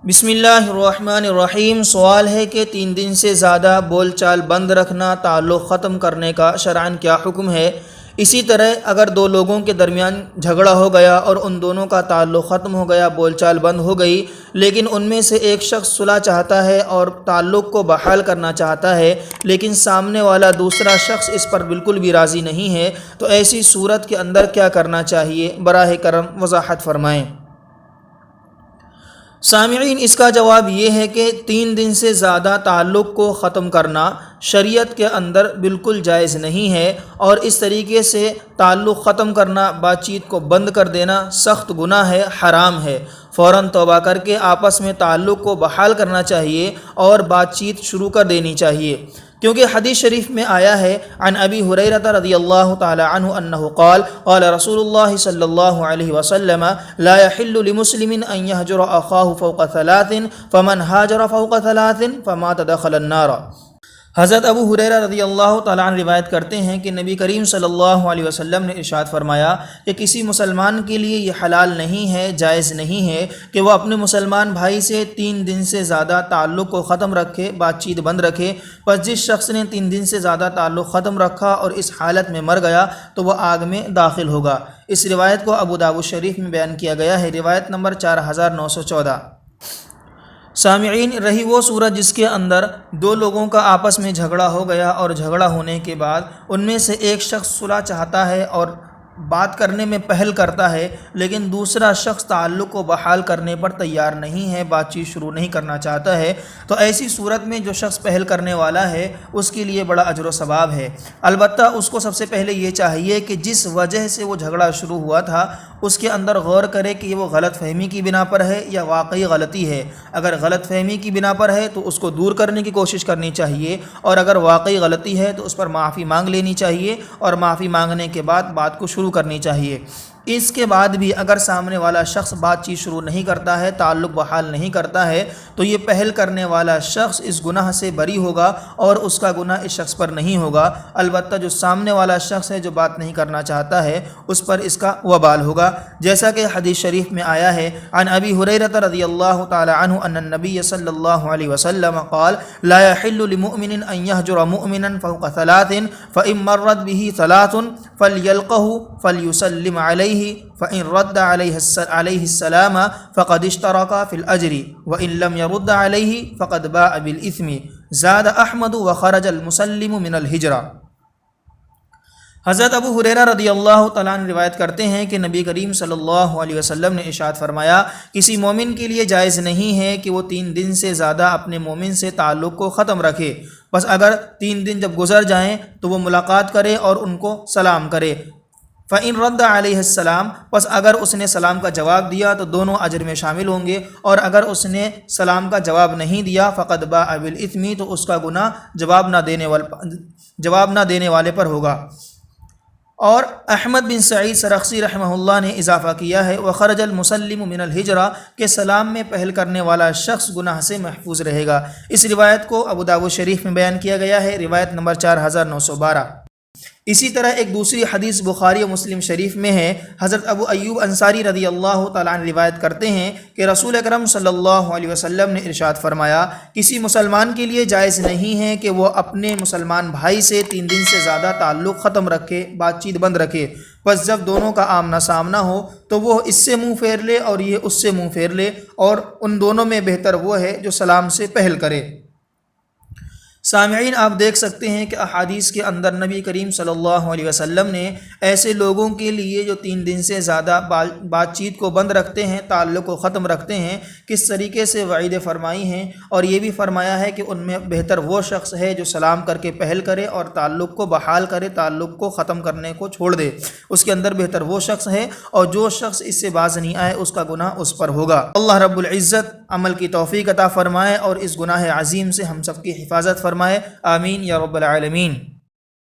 بسم اللہ الرحمن الرحیم۔ سوال ہے کہ 3 دن سے زیادہ بول چال بند رکھنا، تعلق ختم کرنے کا شرعاً کیا حکم ہے؟ اسی طرح اگر 2 لوگوں کے درمیان جھگڑا ہو گیا اور ان دونوں کا تعلق ختم ہو گیا، بول چال بند ہو گئی، لیکن ان میں سے ایک شخص صلح چاہتا ہے اور تعلق کو بحال کرنا چاہتا ہے، لیکن سامنے والا دوسرا شخص اس پر بالکل بھی راضی نہیں ہے، تو ایسی صورت کے اندر کیا کرنا چاہیے؟ براہ کرم وضاحت فرمائیں۔ سامعین، اس کا جواب یہ ہے کہ 3 دن سے زیادہ تعلق کو ختم کرنا شریعت کے اندر بالکل جائز نہیں ہے، اور اس طریقے سے تعلق ختم کرنا، بات چیت کو بند کر دینا سخت گناہ ہے، حرام ہے۔ فوراً توبہ کر کے آپس میں تعلق کو بحال کرنا چاہیے اور بات چیت شروع کر دینی چاہیے، کیونکہ حدیث شریف میں آیا ہے عن ابی ہریرہ رضی اللہ تعالی عنہ انہ قال قال رسول اللہ صلی اللہ علیہ وسلم لا يحل لمسلم ان يهجر اخاه فوق 3 فمن هاجر فوق 3 فمات دخل النار۔ حضرت ابو ہریرہ رضی اللہ تعالیٰ عنہ روایت کرتے ہیں کہ نبی کریم صلی اللہ علیہ وسلم نے ارشاد فرمایا کہ کسی مسلمان کے لیے یہ حلال نہیں ہے، جائز نہیں ہے کہ وہ اپنے مسلمان بھائی سے 3 دن سے زیادہ تعلق کو ختم رکھے، بات چیت بند رکھے۔ پس جس شخص نے 3 دن سے زیادہ تعلق ختم رکھا اور اس حالت میں مر گیا تو وہ آگ میں داخل ہوگا۔ اس روایت کو ابو داؤد شریف میں بیان کیا گیا ہے، روایت نمبر 4914۔ سامعین، رہی وہ صورت جس کے اندر 2 لوگوں کا آپس میں جھگڑا ہو گیا اور جھگڑا ہونے کے بعد ان میں سے ایک شخص صلح چاہتا ہے اور بات کرنے میں پہل کرتا ہے، لیکن دوسرا شخص تعلق کو بحال کرنے پر تیار نہیں ہے، بات چیت شروع نہیں کرنا چاہتا ہے، تو ایسی صورت میں جو شخص پہل کرنے والا ہے اس کے لیے بڑا اجر و ثواب ہے۔ البتہ اس کو سب سے پہلے یہ چاہیے کہ جس وجہ سے وہ جھگڑا شروع ہوا تھا اس کے اندر غور کرے کہ وہ غلط فہمی کی بنا پر ہے یا واقعی غلطی ہے۔ اگر غلط فہمی کی بنا پر ہے تو اس کو دور کرنے کی کوشش کرنی چاہیے، اور اگر واقعی غلطی ہے تو اس پر معافی مانگ لینی چاہیے، اور معافی مانگنے کے بعد بات کو شروع کرنی چاہیے۔ اس کے بعد بھی اگر سامنے والا شخص بات چیت شروع نہیں کرتا ہے، تعلق بحال نہیں کرتا ہے، تو یہ پہل کرنے والا شخص اس گناہ سے بری ہوگا اور اس کا گناہ اس شخص پر نہیں ہوگا۔ البتہ جو سامنے والا شخص ہے جو بات نہیں کرنا چاہتا ہے اس پر اس کا وبال ہوگا، جیسا کہ حدیث شریف میں آیا ہے عن ابی ہریرہ رضی اللہ تعالی عنہ ان النبی صلی اللہ علیہ وسلم قال لا يحل لمؤمن ان يهجر مؤمنا فوق 3 فإن مرت به 3 فليلقه فليسلم عليه فإن رد عليه السلام فقد اشترك في الأجر وإن لم يرد عليه فقد باء بالإثم زاد أحمد وخرج المسلم من الهجرة۔ حضرت ابو ہریرہ رضی اللہ تعالیٰ عنہ روایت کرتے ہیں کہ نبی کریم صلی اللہ علیہ وسلم نے ارشاد فرمایا کسی مومن کے لیے جائز نہیں ہے کہ وہ 3 دن سے زیادہ اپنے مومن سے تعلق کو ختم رکھے، بس اگر 3 دن جب گزر جائیں تو وہ ملاقات کرے اور ان کو سلام کرے۔ فَإِن رَدَّ عَلَيْهِ السَّلَامَ، پس اگر اس نے سلام کا جواب دیا تو دونوں اجر میں شامل ہوں گے، اور اگر اس نے سلام کا جواب نہیں دیا فقد باء بالإثم، تو اس کا گناہ جواب نہ دینے والے پر ہوگا۔ اور احمد بن سعید سرخسی رحمہ اللہ نے اضافہ کیا ہے وخرج المسلم من الہجرہ، کہ سلام میں پہل کرنے والا شخص گناہ سے محفوظ رہے گا۔ اس روایت کو ابو داؤد شریف میں بیان کیا گیا ہے، روایت نمبر 4912۔ اسی طرح ایک دوسری حدیث بخاری و مسلم شریف میں ہے، حضرت ابو ایوب انصاری رضی اللہ تعالیٰ عنہ روایت کرتے ہیں کہ رسول اکرم صلی اللہ علیہ وسلم نے ارشاد فرمایا کسی مسلمان کے لیے جائز نہیں ہے کہ وہ اپنے مسلمان بھائی سے 3 دن سے زیادہ تعلق ختم رکھے، بات چیت بند رکھے، بس جب دونوں کا آمنا سامنا ہو تو وہ اس سے منہ پھیر لے اور یہ اس سے منہ پھیر لے، اور ان دونوں میں بہتر وہ ہے جو سلام سے پہل کرے۔ سامعین، آپ دیکھ سکتے ہیں کہ احادیث کے اندر نبی کریم صلی اللہ علیہ وسلم نے ایسے لوگوں کے لیے جو 3 دن سے زیادہ بات چیت کو بند رکھتے ہیں، تعلق کو ختم رکھتے ہیں، کس طریقے سے وعید فرمائی ہیں، اور یہ بھی فرمایا ہے کہ ان میں بہتر وہ شخص ہے جو سلام کر کے پہل کرے اور تعلق کو بحال کرے، تعلق کو ختم کرنے کو چھوڑ دے، اس کے اندر بہتر وہ شخص ہے، اور جو شخص اس سے باز نہیں آئے اس کا گناہ اس پر ہوگا۔ اللہ رب العزت عمل کی توفیق عطا فرمائے اور اس گناہ عظیم سے ہم سب کی حفاظت فرمائے، آمین یا رب العالمین۔